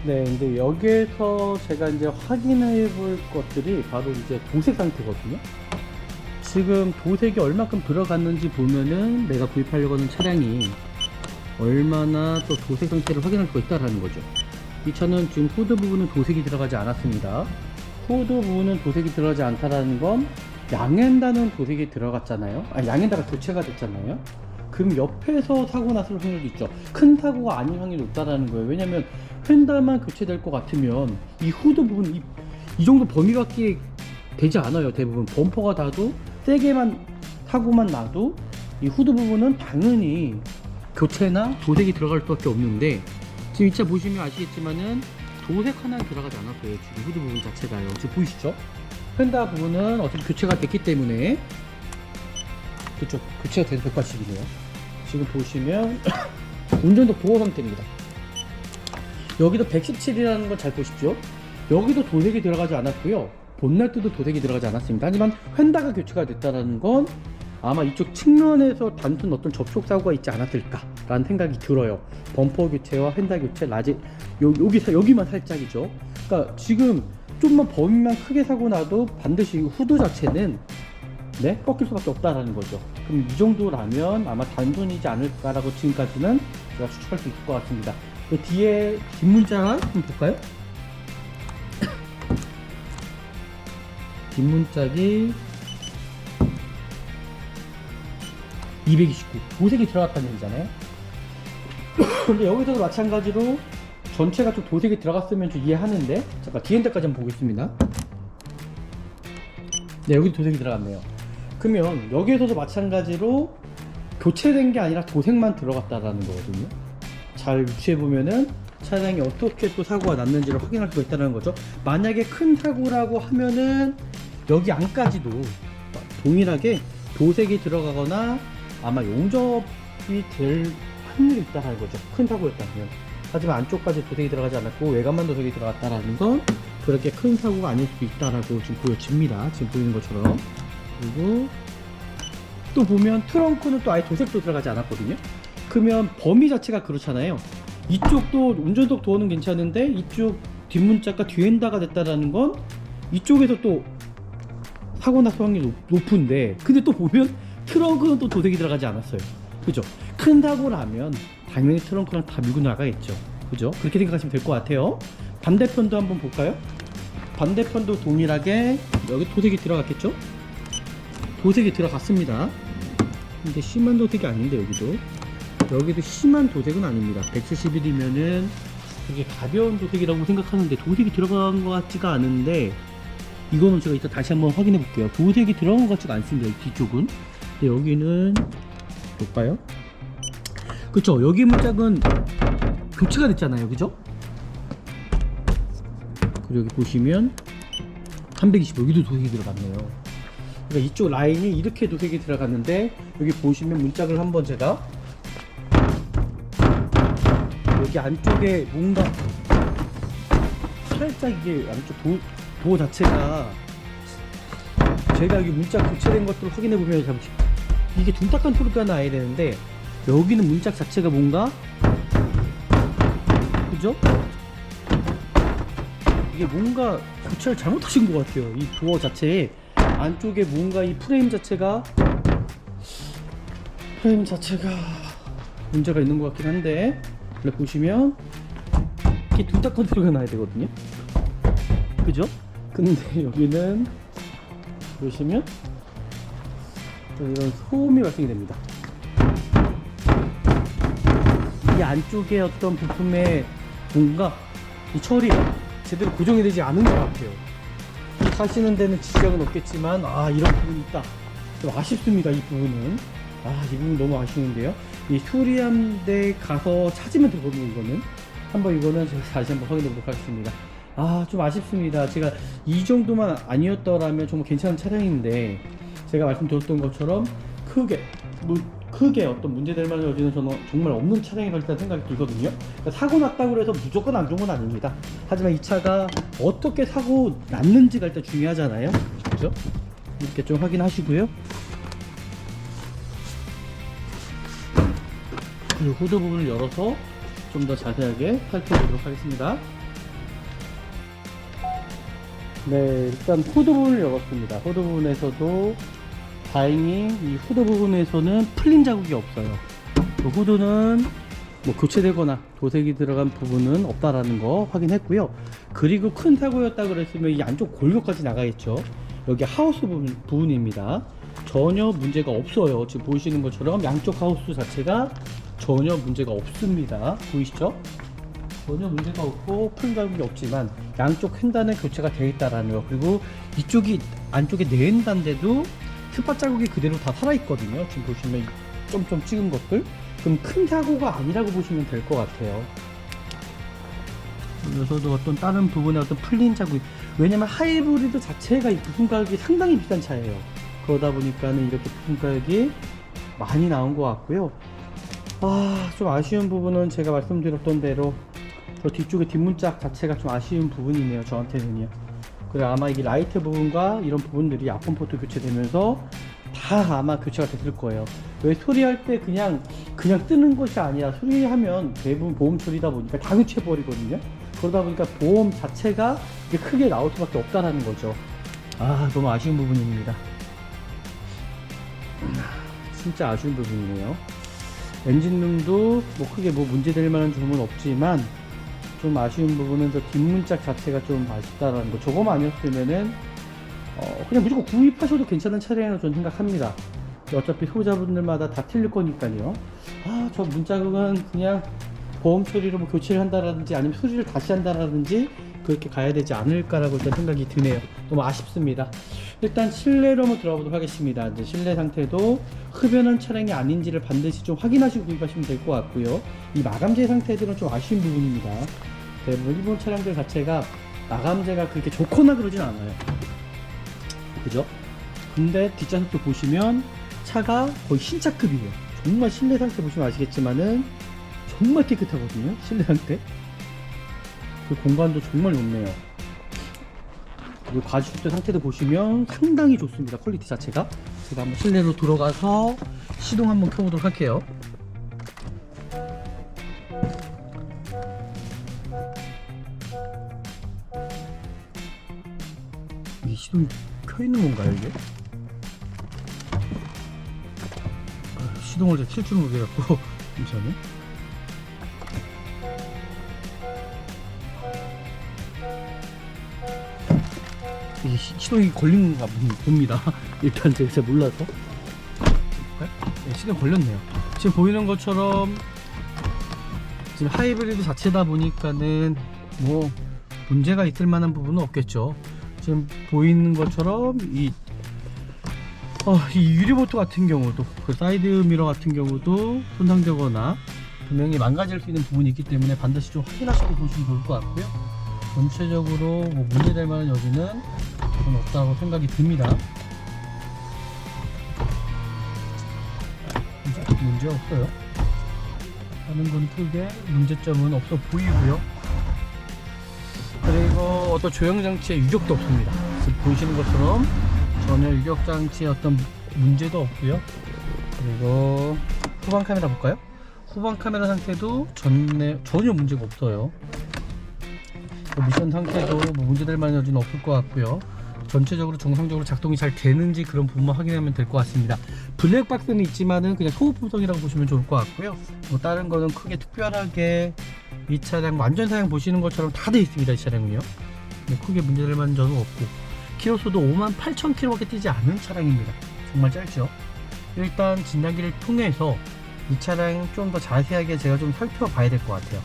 네, 근데 여기에서 제가 이제 확인해 볼 것들이 바로 이제 도색 상태거든요. 지금 도색이 얼마큼 들어갔는지 보면은 내가 구입하려고 하는 차량이 얼마나 또 도색 상태를 확인할 수가 있다라는 거죠. 이 차는 지금 후드 부분은 도색이 들어가지 않았습니다. 후드 부분은 도색이 들어가지 않다라는 건 양엔다는 도색이 들어갔잖아요. 양엔다가 교체가 됐잖아요. 그럼 옆에서 사고 났을 확률도 있죠. 큰 사고가 아닌 확률이 높다라는 거예요. 왜냐면 휀다만 교체될 것 같으면 이 후드 부분 이 정도 범위밖에 되지 않아요. 대부분 범퍼가 닿아도 세게만 사고만 나도 이 후드 부분은 당연히 교체나 도색이 들어갈 수밖에 없는데, 지금 이 차 보시면 아시겠지만은 도색 하나 들어가지 않았어요. 지금 후드 부분 자체가요. 지금 보이시죠? 휀다 부분은 어차피 교체가 됐기 때문에 그쪽 교체가 돼서 180이네요. 지금 보시면 운전도 보호 상태입니다. 여기도 117이라는 걸 잘 보십시오. 여기도 도색이 들어가지 않았고요. 본네트도 도색이 들어가지 않았습니다. 하지만 휀다가 교체가 됐다는 건 아마 이쪽 측면에서 단순 어떤 접촉 사고가 있지 않았을까라는 생각이 들어요. 범퍼 교체와 휀다 교체, 여기만 살짝이죠. 그러니까 지금 좀만 범위만 크게 사고 나도 반드시 후드 자체는 꺾일 수밖에 없다라는 거죠. 그럼 이 정도라면 아마 단순이지 않을까라고 지금까지는 제가 추측할 수 있을 것 같습니다. 그 뒤에 뒷문자가 한번 볼까요? 뒷문짝이 229 도색이 들어갔다는 얘기잖아요. 근데 여기서도 마찬가지로 전체가 좀 도색이 들어갔으면 좀 이해하는데, 잠깐 뒤엔드까지 한번 보겠습니다. 네, 여기도 도색이 들어갔네요. 그러면 여기에서도 마찬가지로 교체된 게 아니라 도색만 들어갔다라는 거거든요. 잘 유추해 보면은 차량이 어떻게 또 사고가 났는지를 확인할 수가 있다는 거죠. 만약에 큰 사고라고 하면은 여기 안까지도 동일하게 도색이 들어가거나 아마 용접이 될 확률이 있다는 거죠. 큰 사고였다면. 하지만 안쪽까지 도색이 들어가지 않았고 외관만 도색이 들어갔다라는 건 그렇게 큰 사고가 아닐 수도 있다라고 지금 보여집니다. 지금 보이는 것처럼. 그리고 또 보면 트렁크는 또 아예 도색도 들어가지 않았거든요. 그러면 범위 자체가 그렇잖아요. 이쪽도 운전석 도어는 괜찮은데 이쪽 뒷문짝과 뒤엔다가 됐다라는 건 이쪽에서 또 사고 날 확률이 높은데, 근데 또 보면 트렁크는 또 도색이 들어가지 않았어요. 그죠? 큰 사고라면 당연히 트렁크랑 다 밀고 나가겠죠. 그죠? 그렇게 생각하시면 될 것 같아요. 반대편도 한번 볼까요? 반대편도 동일하게 여기 도색이 들어갔겠죠? 도색이 들어갔습니다. 근데 심한 도색이 아닌데 여기도 심한 도색은 아닙니다. 171이면은 되게 가벼운 도색이라고 생각하는데 도색이 들어간 것 같지가 않은데, 이거는 제가 이따 다시 한번 확인해 볼게요. 도색이 들어간 것 같지가 않습니다. 이 뒤쪽은. 근데 여기는 볼까요? 그쵸, 여기 문짝은 교체가 됐잖아요. 그죠? 그리고 여기 보시면 325 여기도 도색이 들어갔네요. 그러니까 이쪽 라인이 이렇게 도색이 들어갔는데, 여기 보시면 문짝을 한번 제가 여기 안쪽에 뭔가 살짝 이게 안쪽 도어 자체가, 제가 여기 문짝 교체된 것들을 확인해 보면 이게 둔탁한 소리가 나야 되는데 여기는 문짝 자체가 뭔가, 그죠? 이게 뭔가 교체를 잘못하신 것 같아요. 이 도어 자체에 안쪽에 뭔가 이 프레임 자체가 문제가 있는 것 같긴 한데, 원래 보시면 이렇게 둔탁한 소리가 나야 되거든요. 그죠? 근데 여기는 보시면 이런 소음이 발생이 됩니다. 이 안쪽에 어떤 부품에 뭔가 이 처리가 제대로 고정이 되지 않은 것 같아요. 사시는 데는 지적은 없겠지만 이런 부분이 있다. 좀 아쉽습니다. 이 부분은. 이 부분 너무 아쉬운데요. 이 수리한 데 가서 찾으면 되거든요. 이거는 제가 다시 한번 확인해 보도록 하겠습니다. 좀 아쉽습니다. 제가 이 정도만 아니었더라면 정말 괜찮은 차량인데, 제가 말씀드렸던 것처럼 크게 어떤 문제될 만한 여지는 저는 정말 없는 차량이라고 일단 생각이 들거든요. 그러니까 사고 났다고 해서 무조건 안 좋은 건 아닙니다. 하지만 이 차가 어떻게 사고 났는지가 일단 중요하잖아요. 그죠? 이렇게 좀 확인하시고요. 그리고 후드 부분을 열어서 좀 더 자세하게 살펴보도록 하겠습니다. 네, 일단 후드 부분을 열었습니다. 후드 부분에서도 다행히 이 후드 부분에서는 풀린 자국이 없어요. 그 후드는 뭐 교체되거나 도색이 들어간 부분은 없다라는 거 확인했고요. 그리고 큰 사고였다 그랬으면 이 안쪽 골격까지 나가겠죠. 여기 하우스 부분입니다. 전혀 문제가 없어요. 지금 보이시는 것처럼 양쪽 하우스 자체가 전혀 문제가 없습니다. 보이시죠? 전혀 문제가 없고 풀린 자국이 없지만 양쪽 횡단은 교체가 되어 있다라는 거. 그리고 이쪽이 안쪽에 내엔단데도 스팟 자국이 그대로 다 살아있거든요. 지금 보시면 점점 찍은 것들. 그럼 큰 사고가 아니라고 보시면 될 것 같아요. 여기서도 어떤 다른 부분에 어떤 풀린 자국, 왜냐면 하이브리드 자체가 이 부품 가격이 상당히 비싼 차예요. 그러다 보니까는 이렇게 부품 가격이 많이 나온 것 같고요. 좀 아쉬운 부분은 제가 말씀드렸던 대로 저 뒤쪽에 뒷문짝 자체가 좀 아쉬운 부분이네요. 저한테는요. 그래 아마 이게 라이트 부분과 이런 부분들이 앞범 포트 교체되면서 다 아마 교체가 됐을 거예요. 왜 수리할 때 그냥 뜨는 것이 아니라, 수리하면 대부분 보험 처리다 보니까 다 교체해 버리거든요. 그러다 보니까 보험 자체가 이게 크게 나올 수밖에 없다라는 거죠. 너무 아쉬운 부분입니다. 진짜 아쉬운 부분이네요. 엔진룸도 뭐 크게 뭐 문제될 만한 점은 없지만 좀 아쉬운 부분은 저 뒷문짝 자체가 좀 아쉽다라는 거. 저거만 아니었으면은 그냥 무조건 구입하셔도 괜찮은 차량이라고 저는 생각합니다. 어차피 소유자분들마다 다 틀릴 거니까요. 저 문짝은 그냥 보험 처리로 뭐 교체를 한다라든지 아니면 수리를 다시 한다라든지 그렇게 가야 되지 않을까라고 일단 생각이 드네요. 너무 아쉽습니다. 일단 실내로 한번 들어가 보도록 하겠습니다. 이제 실내 상태도 흡연한 차량이 아닌지를 반드시 좀 확인하시고 구입하시면 될 것 같고요. 이 마감재 상태들은 좀 아쉬운 부분입니다. 대부분 일본 차량들 자체가 마감재가 그렇게 좋거나 그러진 않아요. 그죠? 근데 뒷좌석도 보시면 차가 거의 신차급이에요. 정말 실내 상태 보시면 아시겠지만은 정말 깨끗하거든요. 실내 상태. 그 공간도 정말 좋네요. 그리고 가죽대 상태도 보시면 상당히 좋습니다. 퀄리티 자체가. 제가 한번 실내로 들어가서 시동 한번 켜보도록 할게요. 이 시동이 켜 있는 건가요, 이게? 시동을 제가 킬 줄 모르겠고 잠시만요. 이게 시동이 걸린 건가 봅니다. 일단 제가 잘 몰라서. 네, 시동 걸렸네요. 지금 보이는 것처럼 지금 하이브리드 자체다 보니까는 뭐 문제가 있을 만한 부분은 없겠죠. 지금 보이는 것처럼 이 유리보트 같은 경우도, 그 사이드 미러 같은 경우도 손상되거나 분명히 망가질 수 있는 부분이 있기 때문에 반드시 좀 확인하시고 보시면 좋을 것 같고요. 전체적으로 뭐 문제될 만한 여지는 전 없다고 생각이 듭니다. 문제 없어요. 하는 건 크게 문제점은 없어 보이고요. 그리고 어떤 조형장치의 유격도 없습니다. 지금 보이시는 것처럼 전혀 유격장치에 어떤 문제도 없고요. 그리고 후방 카메라 볼까요? 후방 카메라 상태도 전혀 문제가 없어요. 미션 상태도 뭐 문제될 만한 여지는 없을 것 같고요. 전체적으로 정상적으로 작동이 잘 되는지 그런 부분만 확인하면 될 것 같습니다. 블랙박스는 있지만은 그냥 소음 품성이라고 보시면 좋을 것 같고요. 뭐 다른 거는 크게 특별하게 이 차량 완전 사양 보시는 것처럼 다 돼 있습니다. 이 차량은요. 크게 문제될 만한 점은 없고, 키로수도 58,000km밖에 뛰지 않은 차량입니다. 정말 짧죠. 일단 진단기를 통해서 이 차량 좀 더 자세하게 제가 좀 살펴봐야 될 것 같아요.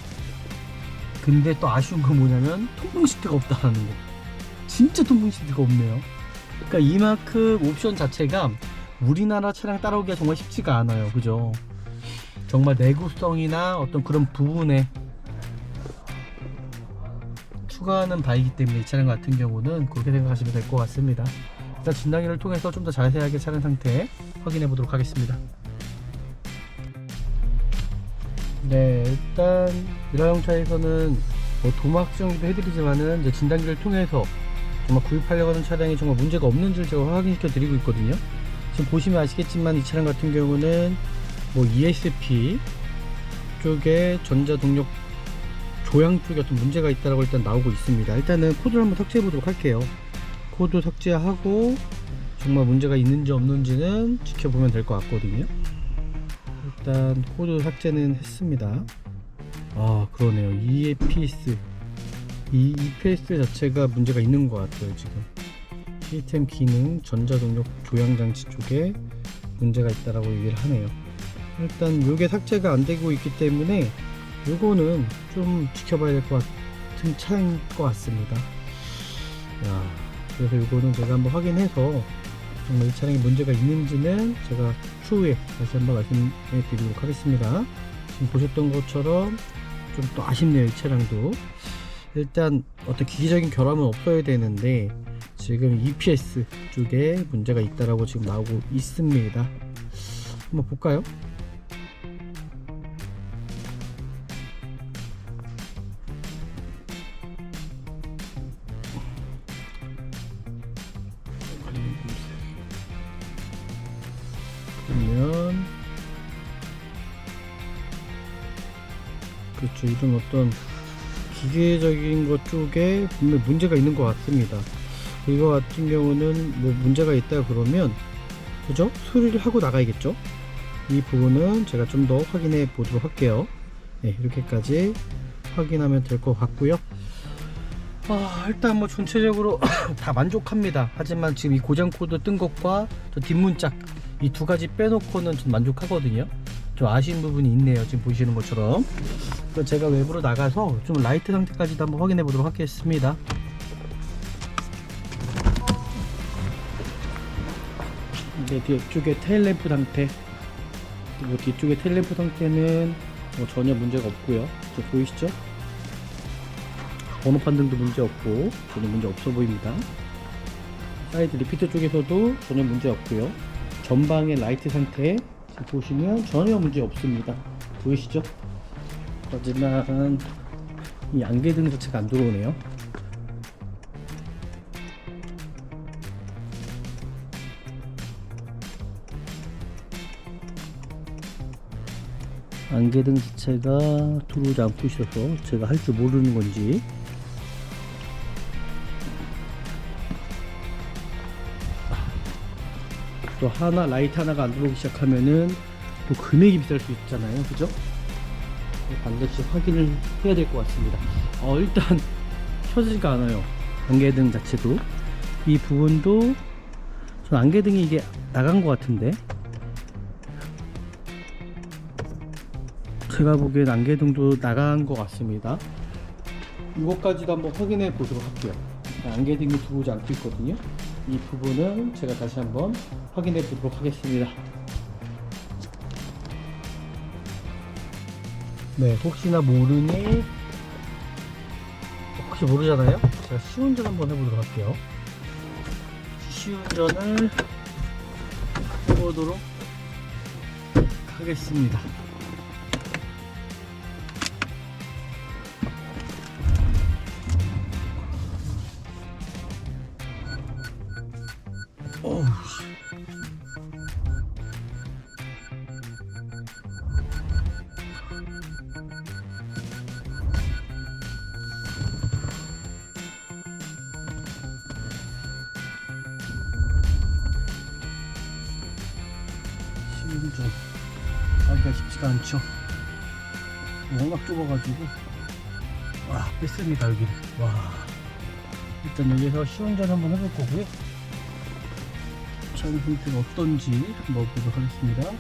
근데 또 아쉬운 건 뭐냐면 통풍 시트가 없다는 거. 진짜 통풍 시트가 없네요. 그러니까 이만큼 옵션 자체가 우리나라 차량 따라오기가 정말 쉽지가 않아요. 그죠? 정말 내구성이나 어떤 그런 부분에 추가하는 바이기 때문에 이 차량 같은 경우는 그렇게 생각하시면 될 것 같습니다. 일단 진단기를 통해서 좀 더 자세하게 차량 상태 확인해 보도록 하겠습니다. 네, 일단 미라용차에서는 뭐 도막 정도 해드리지만은 이제 진단기를 통해서 정말 구입하려고 하는 차량이 정말 문제가 없는지를 제가 확인시켜 드리고 있거든요. 지금 보시면 아시겠지만 이 차량 같은 경우는 뭐 ESP 쪽에 전자동력 조향 쪽에 어떤 문제가 있다라고 일단 나오고 있습니다. 일단은 코드를 한번 삭제해 보도록 할게요. 코드 삭제하고 정말 문제가 있는지 없는지는 지켜보면 될 것 같거든요. 일단 코드 삭제는 했습니다. 아, 그러네요. EPS 이 EPS 자체가 문제가 있는 것 같아요. 지금 시스템 기능 전자동력 조향장치 쪽에 문제가 있다라고 얘기를 하네요. 일단 요게 삭제가 안 되고 있기 때문에 요거는 좀 지켜봐야 될 것 같은 차량일 것 같습니다. 그래서 요거는 제가 한번 확인해서 정말 이 차량에 문제가 있는지는 제가 추후에 다시 한번 말씀해 드리도록 하겠습니다. 지금 보셨던 것처럼 좀 또 아쉽네요. 이 차량도 일단 어떤 기기적인 결함은 없어야 되는데 지금 EPS 쪽에 문제가 있다라고 지금 나오고 있습니다. 한번 볼까요? 그러면 그렇죠. 이런 어떤 기계적인 것 쪽에 분명 문제가 있는 것 같습니다. 이거 같은 경우는 뭐 문제가 있다 그러면 그죠? 수리를 하고 나가야겠죠? 이 부분은 제가 좀 더 확인해 보도록 할게요. 네, 이렇게까지 확인하면 될 것 같고요. 일단 뭐 전체적으로 다 만족합니다. 하지만 지금 이 고장 코드 뜬 것과 저 뒷문짝 이 두 가지 빼놓고는 좀 만족하거든요. 좀 아쉬운 부분이 있네요. 지금 보시는 것처럼. 그래서 제가 외부로 나가서 좀 라이트 상태까지도 한번 확인해 보도록 하겠습니다. 이제 뒤쪽에 테일램프 상태, 뭐 뒤쪽에 테일램프 상태는 뭐 전혀 문제가 없고요. 이제 보이시죠? 번호판 등도 문제 없고 전혀 문제 없어 보입니다. 사이드 리피터 쪽에서도 전혀 문제 없고요. 전방의 라이트 상태 지금 보시면 전혀 문제 없습니다. 보이시죠? 하지만 이 안개등 자체가 안 들어오네요. 안개등 자체가 들어오지 않고 있어서 제가 할 줄 모르는 건지. 또 하나 라이트 하나가 안 들어오기 시작하면은 또 금액이 비쌀 수 있잖아요, 그죠? 반드시 확인을 해야 될 것 같습니다. 일단 켜지지가 않아요. 안개등 자체도. 이 부분도 전 안개등이 이게 나간 것 같은데, 제가 보기엔 안개등도 나간 것 같습니다. 이것까지도 한번 확인해 보도록 할게요. 안개등이 들어오지 않고 있거든요. 이 부분은 제가 다시 한번 확인해 보도록 하겠습니다. 네, 혹시 모르잖아요. 제가 시운전 한번 해보도록 할게요. 시운전을 해보도록 하겠습니다. 어우, 시운전 하기가 쉽지가 않죠. 워낙 좁아가지고. 와, 뺐습니다 여기를. 와, 일단 여기서 시운전 한번 해볼 거고요. 차량 상태가 어떤지 한번 보도록 하겠습니다.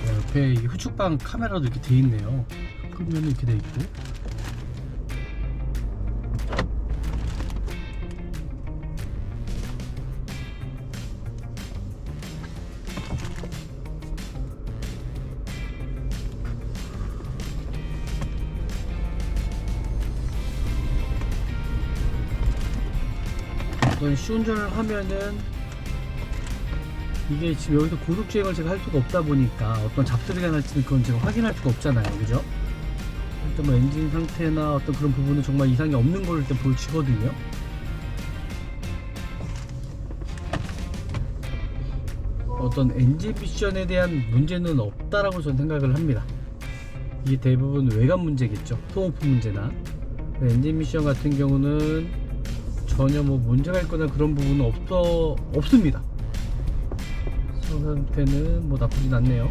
옆에 이 후측방 카메라도 이렇게 돼 있네요. 끄면 이렇게 돼 있고. 어떤 시운전을 하면은 이게 지금 여기서 고속주행을 제가 할 수가 없다 보니까 어떤 잡소리가 날지는 그건 제가 확인할 수가 없잖아요, 그죠? 일단 뭐 엔진 상태나 어떤 그런 부분은 정말 이상이 없는 걸 일단 보여지거든요. 어떤 엔진 미션에 대한 문제는 없다라고 저는 생각을 합니다. 이게 대부분 외관 문제겠죠, 소모품 문제나. 엔진 미션 같은 경우는 전혀 뭐 문제가 있거나 그런 부분은 없습니다. 상태는 뭐 나쁘진 않네요.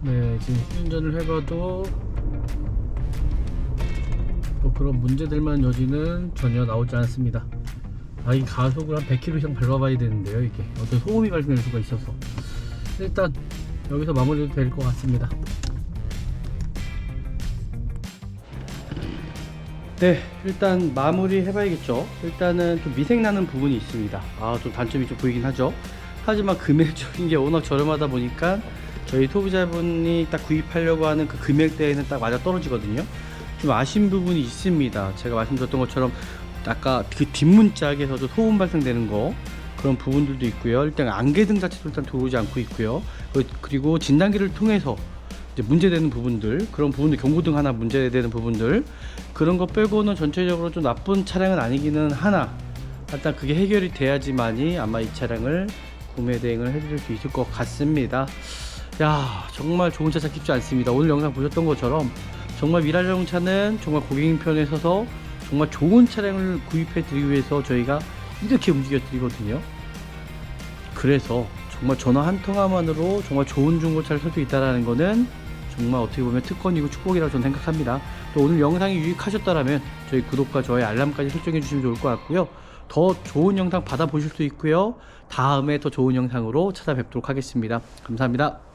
네, 지금 시운전을 해봐도 또 그런 문제들만 여지는 전혀 나오지 않습니다. 이 가속을 한 100km 이상 밟아봐야 되는데요, 이게 어떤 소음이 발생할 수가 있어서. 일단 여기서 마무리도 될 것 같습니다. 네, 일단 마무리 해봐야겠죠. 일단은 좀 미색 나는 부분이 있습니다. 좀 단점이 좀 보이긴 하죠. 하지만 금액적인 게 워낙 저렴하다 보니까 저희 소비자분이 딱 구입하려고 하는 그 금액대에는 딱 맞아 떨어지거든요. 좀 아쉬운 부분이 있습니다. 제가 말씀드렸던 것처럼 아까 그 뒷문짝에서도 소음 발생되는 거, 그런 부분들도 있고요. 일단 안개등 자체도 일단 들어오지 않고 있고요. 그리고 진단기를 통해서 이제 문제되는 부분들, 그런 부분들, 경고등 하나 문제되는 부분들, 그런 거 빼고는 전체적으로 좀 나쁜 차량은 아니기는 하나, 일단 그게 해결이 돼야지만이 아마 이 차량을 구매 대행을 해드릴 수 있을 것 같습니다. 야, 정말 좋은 차 찾기 쉽지 않습니다. 오늘 영상 보셨던 것처럼 정말 미라자동차는 정말 고객님 편에 서서 정말 좋은 차량을 구입해 드리기 위해서 저희가 이렇게 움직여 드리거든요. 그래서 정말 전화 한 통화만으로 정말 좋은 중고차를 살 수 있다는 거는 정말 어떻게 보면 특권이고 축복이라고 저는 생각합니다. 또 오늘 영상이 유익하셨다면 저희 구독과 좋아요 알람까지 설정해 주시면 좋을 것 같고요. 더 좋은 영상 받아보실 수 있고요. 다음에 더 좋은 영상으로 찾아뵙도록 하겠습니다. 감사합니다.